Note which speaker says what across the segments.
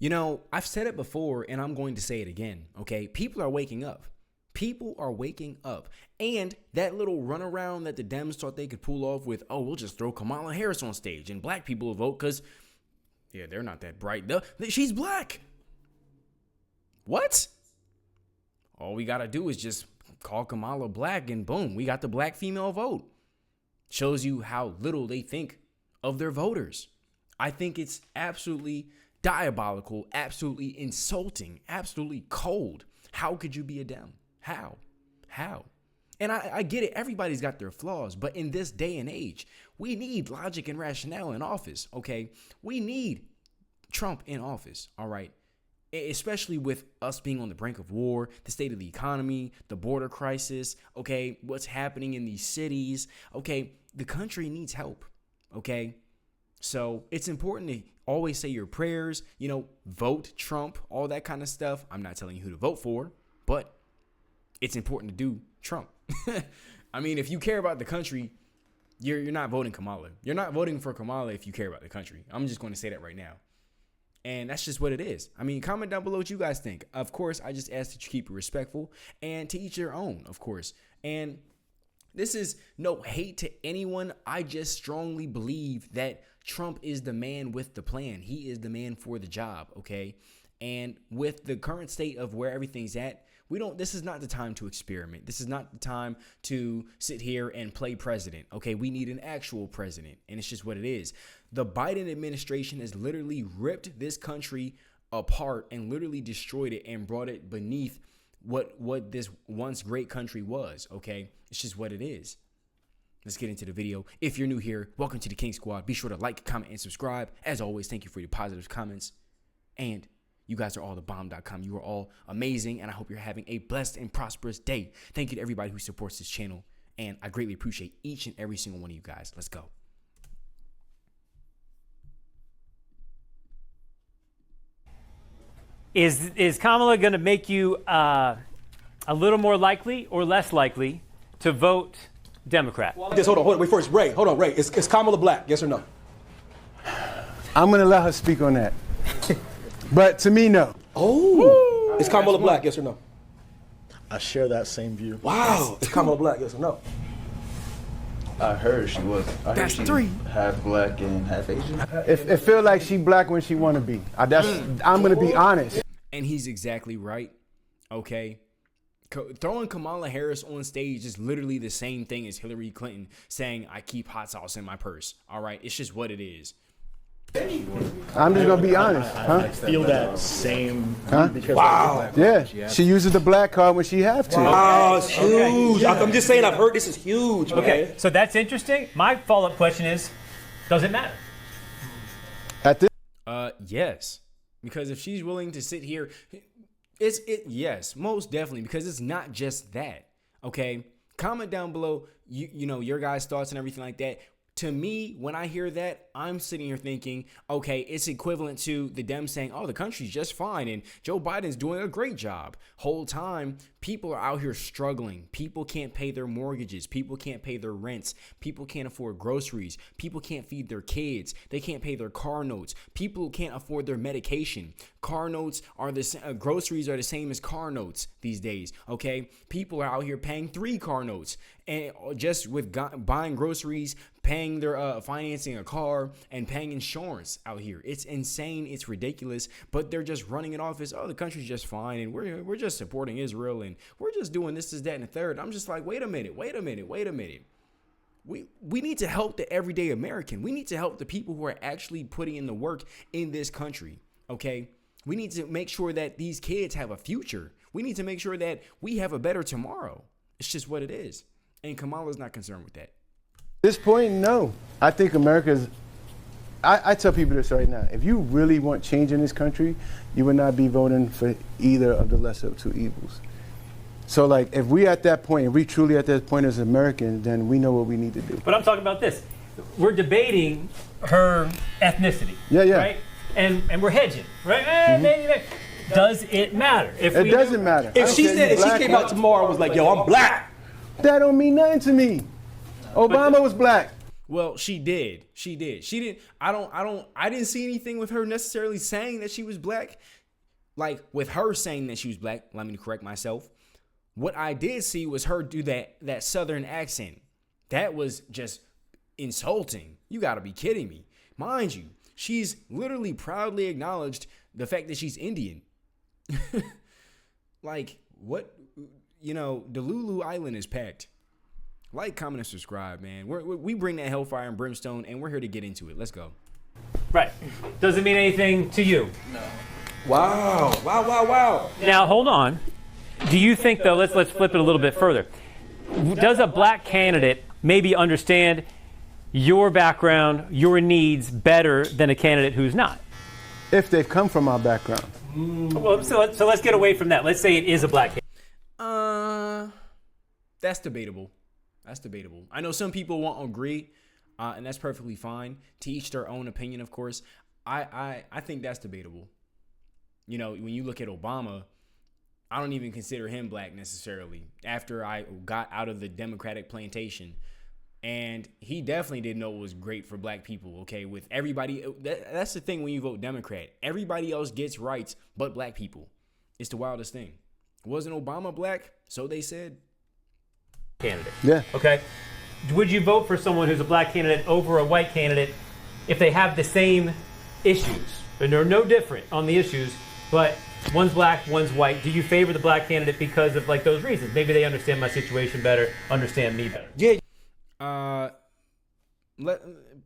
Speaker 1: You know, I've said it before and I'm going to say it again, okay? People are waking up. People are waking up. And that little runaround that the Dems thought they could pull off with, oh, we'll just throw Kamala Harris on stage and black people will vote because, yeah, they're not that bright. She's black. What? All we got to do is just call Kamala black and boom, we got the black female vote. Shows you how little they think of their voters. I think it's absolutely diabolical, absolutely insulting, absolutely cold. How could you be a Dem? How? And I get it. Everybody's got their flaws. But in this day and age, we need logic and rationale in office, okay? We need Trump in office, all right? Especially with us being on the brink of war, the state of the economy, the border crisis, okay? What's happening in these cities, okay? The country needs help, okay? So it's important to always say your prayers, you know, vote Trump, all that kind of stuff. I'm not telling you who to vote for, but it's important to do Trump. I mean, if you care about the country, you're not voting Kamala. You're not voting for Kamala if you care about the country. I'm just going to say that right now. And that's just what it is. I mean, comment down below what you guys think. Of course, I just ask that you keep it respectful and to each their own, of course. And this is no hate to anyone. I just strongly believe that Trump is the man with the plan. He is the man for the job, okay? And with the current state of where everything's at, this is not the time to experiment. This is not the time to sit here and play president, okay? We need an actual president, and it's just what it is. The Biden administration has literally ripped this country apart and literally destroyed it and brought it beneath what this once great country was, okay? It's just what it is. Let's get into the video. If you're new here, welcome to the King Squad. Be sure to like, comment, and subscribe. As always, thank you for your positive comments. And you guys are all the bomb.com. You are all amazing, and I hope you're having a blessed and prosperous day. Thank you to everybody who supports this channel, and I greatly appreciate each and every single one of you guys. Let's go.
Speaker 2: Is Kamala going to make you a little more likely or less likely to vote Democrat?
Speaker 3: Just hold on, wait first, Ray. Hold on, Ray. Is Kamala black? Yes or no?
Speaker 4: I'm going to let her speak on that. But to me, no.
Speaker 3: Oh, is Kamala black? Yes or no?
Speaker 5: I share that same view.
Speaker 3: Wow, is Kamala black? Yes or no?
Speaker 6: I heard she was. I heard she half black and half Asian.
Speaker 4: It feel like she black when she want to be. I'm going to be honest.
Speaker 1: And he's exactly right, okay? Throwing Kamala Harris on stage is literally the same thing as Hillary Clinton saying, I keep hot sauce in my purse, all right? It's just what it is.
Speaker 4: I'm just going to be honest.
Speaker 5: I feel that same.
Speaker 3: Wow.
Speaker 4: Yeah, she uses the black card when she have to.
Speaker 3: Wow, it's huge. I'm just saying, I've heard this is huge.
Speaker 2: Okay,
Speaker 3: man.
Speaker 2: so that's interesting. My follow-up question is, does it matter?
Speaker 4: At this
Speaker 1: Yes. Because if she's willing to sit here, yes, most definitely, because it's not just that, okay? Comment down below, you know, your guys' thoughts and everything like that. To me, when I hear that, I'm sitting here thinking, okay, it's equivalent to the Dems saying, oh, the country's just fine and Joe Biden's doing a great job. Whole time, people are out here struggling. People can't pay their mortgages. People can't pay their rents. People can't afford groceries. People can't feed their kids. They can't pay their car notes. People can't afford their medication. Car notes are the same. Groceries are the same as car notes these days, okay? People are out here paying 3 car notes. And just with buying groceries, paying their financing a car, and paying insurance out here. It's insane. It's ridiculous. But they're just running it off as, oh, the country's just fine, and we're just supporting Israel, and we're just doing this, that, and the third. I'm just like, wait a minute. We need to help the everyday American. We need to help the people who are actually putting in the work in this country, okay? We need to make sure that these kids have a future. We need to make sure that we have a better tomorrow. It's just what it is. And Kamala's not concerned with that.
Speaker 4: At this point, no. I think America's, I tell people this right now. If you really want change in this country, you would not be voting for either of the lesser of two evils. So like, if we at that point, if we truly at that point as Americans, then we know what we need to do.
Speaker 2: But I'm talking about this. We're debating her ethnicity.
Speaker 4: Yeah.
Speaker 2: Right? And we're hedging, right? Does it matter?
Speaker 4: It doesn't matter.
Speaker 3: If she came out tomorrow and was like, yo, I'm black.
Speaker 4: That don't mean nothing to me. Obama was black.
Speaker 1: Well, she did. She did. She didn't. I didn't see anything with her necessarily saying that she was black. Like with her saying that she was black. Let me correct myself. What I did see was her do that Southern accent. That was just insulting. You got to be kidding me. Mind you, she's literally proudly acknowledged the fact that she's Indian. Like, what? You know, the Lulu Island is packed. Like, comment, and subscribe, man. We bring that hellfire and brimstone, and we're here to get into it. Let's go.
Speaker 2: Right. Doesn't mean anything to you.
Speaker 3: No. Wow.
Speaker 2: Now, hold on. Do you think, though, let's flip it a little bit further. Does a black candidate maybe understand your background, your needs better than a candidate who's not?
Speaker 4: If they've come from our background.
Speaker 2: Well, so let's get away from that. Let's say it is a black candidate.
Speaker 1: That's debatable. I know some people won't agree, and that's perfectly fine. To each their own opinion, of course. I think that's debatable. You know, when you look at Obama, I don't even consider him black necessarily. After I got out of the Democratic plantation, and he definitely didn't know what was great for black people. Okay, with everybody, that's the thing when you vote Democrat. Everybody else gets rights, but black people. It's the wildest thing. Wasn't Obama black? So they said.
Speaker 2: Candidate.
Speaker 4: Yeah.
Speaker 2: Okay. Would you vote for someone who's a black candidate over a white candidate if they have the same issues and they're no different on the issues, but one's black, one's white? Do you favor the black candidate because of like those reasons? Maybe they understand my situation better, understand me better.
Speaker 3: Yeah.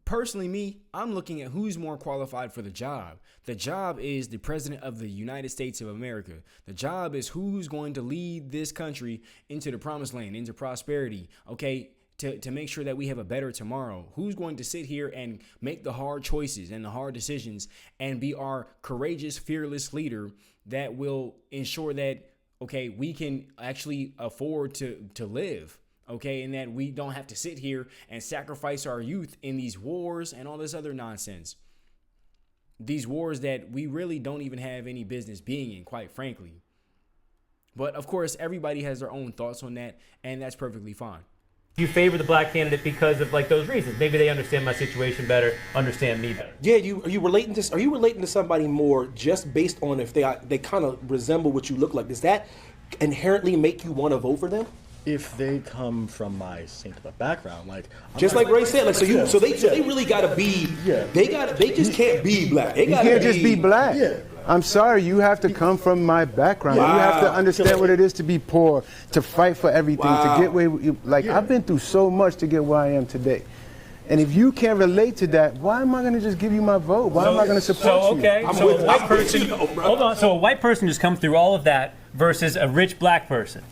Speaker 1: Personally, me, I'm looking at who's more qualified for the job. The job is the president of the United States of America. The job is who's going to lead this country into the promised land, into prosperity, okay, to make sure that we have a better tomorrow. Who's going to sit here and make the hard choices and the hard decisions and be our courageous, fearless leader that will ensure that, okay, we can actually afford to live. Okay, and that we don't have to sit here and sacrifice our youth in these wars and all this other nonsense. These wars that we really don't even have any business being in, quite frankly. But of course, everybody has their own thoughts on that, and that's perfectly fine.
Speaker 2: You favor the black candidate because of like those reasons. Maybe they understand my situation better, understand me better.
Speaker 3: Yeah, are you relating to somebody more just based on if they kind of resemble what you look like? Does that inherently make you want to vote for them?
Speaker 5: If they come from my same type of background, like
Speaker 3: just like Ray said, like so they really gotta be. Yeah. They just can't be black. They gotta
Speaker 4: can't just be black.
Speaker 5: Yeah.
Speaker 4: I'm sorry, you have to come from my background.
Speaker 3: Wow.
Speaker 4: You have to understand what it is to be poor, to fight for everything, to get where I've been through so much to get where I am today. And if you can't relate to that, why am I going to just give you my vote? Why am I going to support you?
Speaker 2: So a white person, hold on. So a white person just comes through all of that versus a rich black person.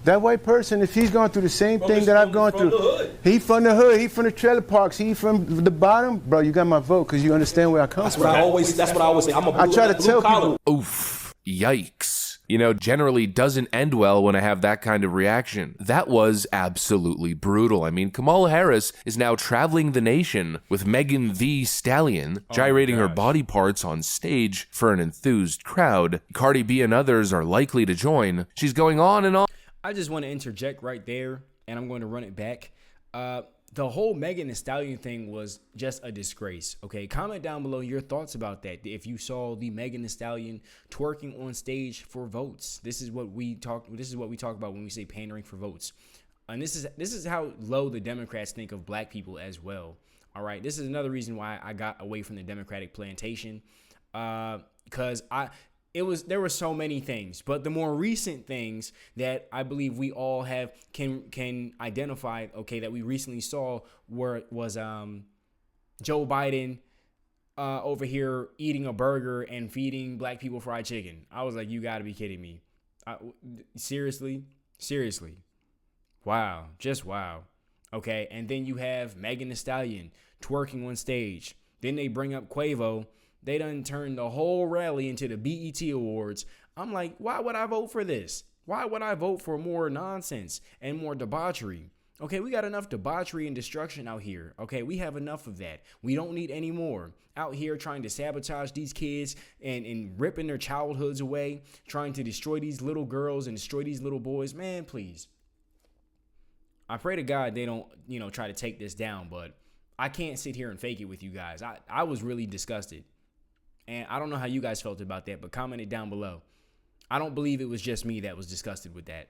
Speaker 4: That white person, if he's going through the same thing that I've gone through, he from the hood, he from the trailer parks, he from the bottom, bro, you got my vote because you understand where I come from.
Speaker 3: That's what I always say. I
Speaker 4: try to tell people.
Speaker 7: Oof, yikes. You know, generally doesn't end well when I have that kind of reaction. That was absolutely brutal. I mean, Kamala Harris is now traveling the nation with Megan Thee Stallion, gyrating her body parts on stage for an enthused crowd. Cardi B and others are likely to join. She's going on and on.
Speaker 1: I just want to interject right there, and I'm going to run it back. The whole Megan Thee Stallion thing was just a disgrace. Okay, comment down below your thoughts about that. If you saw the Megan Thee Stallion twerking on stage for votes, this is what we talk about when we say pandering for votes, and this is how low the Democrats think of black people as well. All right, this is another reason why I got away from the Democratic plantation, because there were so many things, but the more recent things that I believe we all have can identify, okay, that we recently saw was Joe Biden over here eating a burger and feeding black people fried chicken. I was like, you got to be kidding me. Seriously? Wow, just wow. Okay, and then you have Megan Thee Stallion twerking on stage. Then they bring up Quavo. They done turned the whole rally into the BET Awards. I'm like, why would I vote for this? Why would I vote for more nonsense and more debauchery? Okay, we got enough debauchery and destruction out here. Okay, we have enough of that. We don't need any more. Out here trying to sabotage these kids and ripping their childhoods away, trying to destroy these little girls and destroy these little boys. Man, please. I pray to God they don't, try to take this down, but I can't sit here and fake it with you guys. I was really disgusted. And I don't know how you guys felt about that, but comment it down below. I don't believe it was just me that was disgusted with that.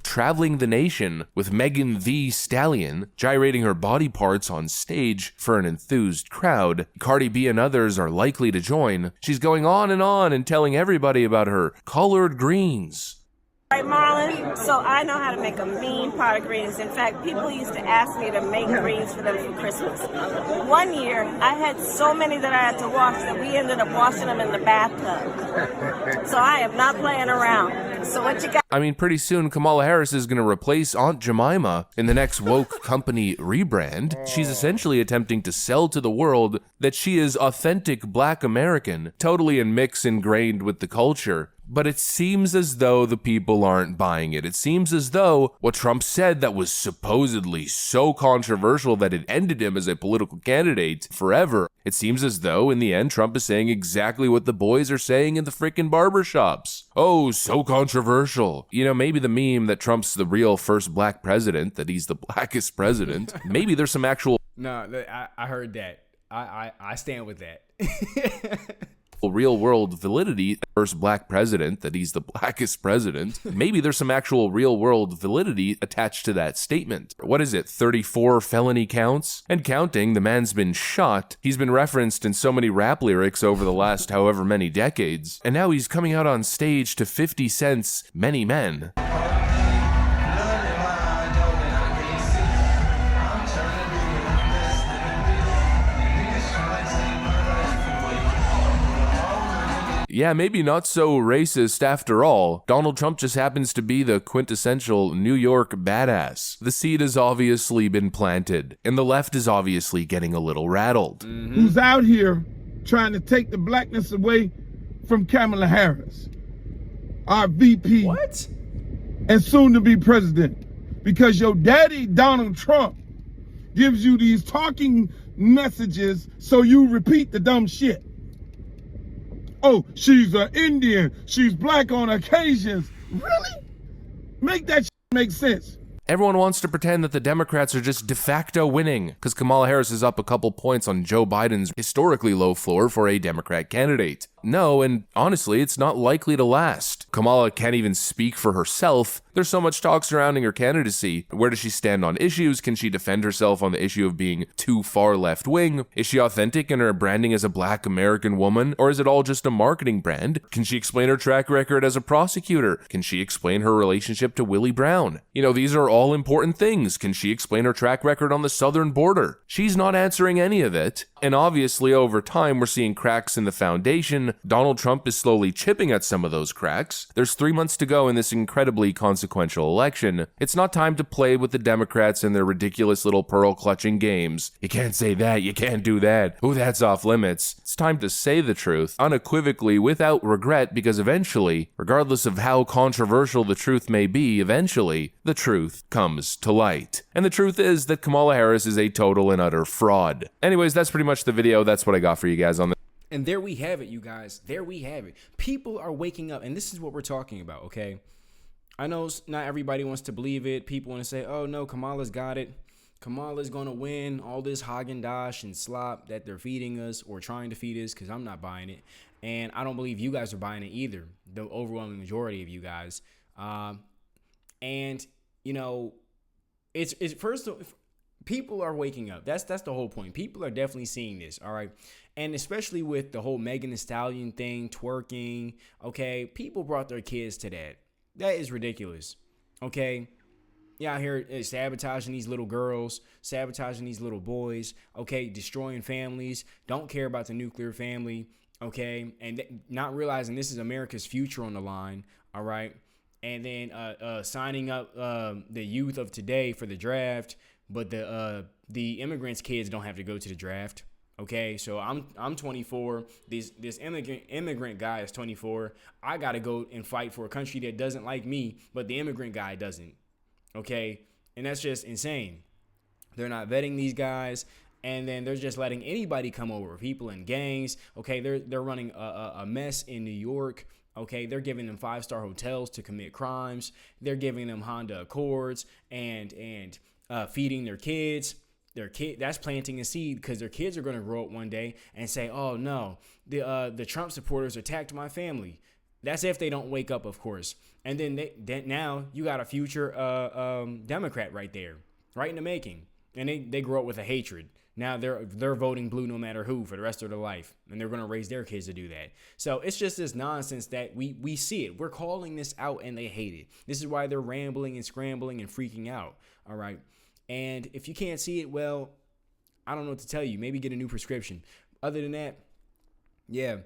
Speaker 7: Traveling the nation with Megan Thee Stallion gyrating her body parts on stage for an enthused crowd. Cardi B and others are likely to join. She's going on and telling everybody about her collard greens.
Speaker 8: Right, Marlon? So I know how to make a mean pot of greens. In fact, people used to ask me to make greens for them for Christmas. One year, I had so many that I had to wash that we ended up washing them in the bathtub. So I am not playing around. So what you got?
Speaker 7: I mean, pretty soon Kamala Harris is going to replace Aunt Jemima in the next woke company rebrand. She's essentially attempting to sell to the world that she is authentic Black American, totally in mix ingrained with the culture. But it seems as though the people aren't buying it. It seems as though what Trump said that was supposedly so controversial that it ended him as a political candidate forever. It seems as though in the end Trump is saying exactly what the boys are saying in the frickin' barbershops. Oh, so controversial. You know, maybe the meme that Trump's the real first black president, that he's the blackest president, maybe there's some actual...
Speaker 1: No, I heard that. I stand with that.
Speaker 7: real world validity, first black president, that he's the blackest president. Maybe there's some actual real world validity attached to that statement. What is it, 34 felony counts? And counting, the man's been shot. He's been referenced in so many rap lyrics over the last however many decades. And now he's coming out on stage to 50 Cent's Many Men. Yeah, maybe not so racist after all. Donald Trump just happens to be the quintessential New York badass. The seed has obviously been planted, and the left is obviously getting a little rattled.
Speaker 9: Who's out here trying to take the blackness away from Kamala Harris, our VP.
Speaker 1: What?
Speaker 9: And soon to be president. Because your daddy, Donald Trump, gives you these talking messages so you repeat the dumb shit. Oh, she's an Indian. She's black on occasions. Really? Make that make sense.
Speaker 7: Everyone wants to pretend that the Democrats are just de facto winning because Kamala Harris is up a couple points on Joe Biden's historically low floor for a Democrat candidate. No, and honestly, it's not likely to last. Kamala can't even speak for herself. There's so much talk surrounding her candidacy. Where does she stand on issues? Can she defend herself on the issue of being too far left-wing? Is she authentic in her branding as a black American woman? Or is it all just a marketing brand? Can she explain her track record as a prosecutor? Can she explain her relationship to Willie Brown? You know, these are all important things. Can she explain her track record on the southern border? She's not answering any of it. And obviously, over time, we're seeing cracks in the foundation. Donald Trump is slowly chipping at some of those cracks. There's 3 months to go in this incredibly consequential election. It's not time to play with the Democrats and their ridiculous little pearl-clutching games. You can't say that, you can't do that. Oh, that's off limits. It's time to say the truth, unequivocally, without regret, because eventually, regardless of how controversial the truth may be, eventually, the truth comes to light. And the truth is that Kamala Harris is a total and utter fraud. Anyways, that's pretty much the video. That's what I got for you guys on this.
Speaker 1: And there we have it, you guys. There we have it. People are waking up, and this is what we're talking about, okay? I know not everybody wants to believe it. People want to say, oh, no, Kamala's got it. Kamala's going to win all this Haagen-Dazs and slop that they're feeding us or trying to feed us, because I'm not buying it. And I don't believe you guys are buying it either, the overwhelming majority of you guys. And, you know, it's first of people are waking up. That's the whole point. People are definitely seeing this, all right? And especially with the whole Megan Thee Stallion thing, twerking, okay? People brought their kids to that. That is ridiculous, okay? Yeah, out here sabotaging these little girls, sabotaging these little boys, okay? Destroying families, don't care about the nuclear family, okay? And not realizing this is America's future on the line, all right? And then signing up the youth of today for the draft, but the immigrants' kids don't have to go to the draft. Okay, so I'm 24. This immigrant guy is 24. I gotta go and fight for a country that doesn't like me, but the immigrant guy doesn't. Okay, and that's just insane. They're not vetting these guys, and then they're just letting anybody come over. People in gangs. Okay, they're running a mess in New York. Okay, they're giving them 5-star hotels to commit crimes. They're giving them Honda Accords and feeding their kids. their kid, that's planting a seed, because their kids are going to grow up one day and say, oh no, the Trump supporters attacked my family. That's if they don't wake up, of course. And then now you got a future Democrat right there, right in the making. And they grow up with a hatred. Now they're voting blue no matter who for the rest of their life. And they're going to raise their kids to do that. So it's just this nonsense that we see it. We're calling this out and they hate it. This is why they're rambling and scrambling and freaking out. All right. And if you can't see it, well, I don't know what to tell you. Maybe get a new prescription. Other than that, yeah,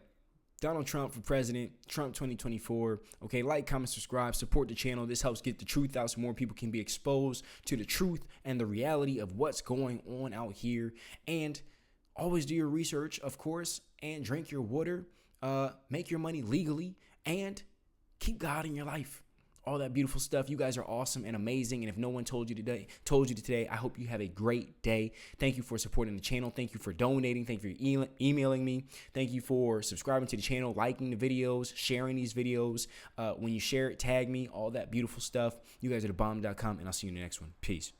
Speaker 1: Donald Trump for president, Trump 2024. Okay, like, comment, subscribe, support the channel. This helps get the truth out so more people can be exposed to the truth and the reality of what's going on out here. And always do your research, of course, and drink your water, make your money legally, and keep God in your life. All that beautiful stuff. You guys are awesome and amazing. And if no one told you today, I hope you have a great day. Thank you for supporting the channel. Thank you for donating. Thank you for emailing me. Thank you for subscribing to the channel, liking the videos, sharing these videos. When you share it, tag me, all that beautiful stuff. You guys are thebomb.com, and I'll see you in the next one. Peace.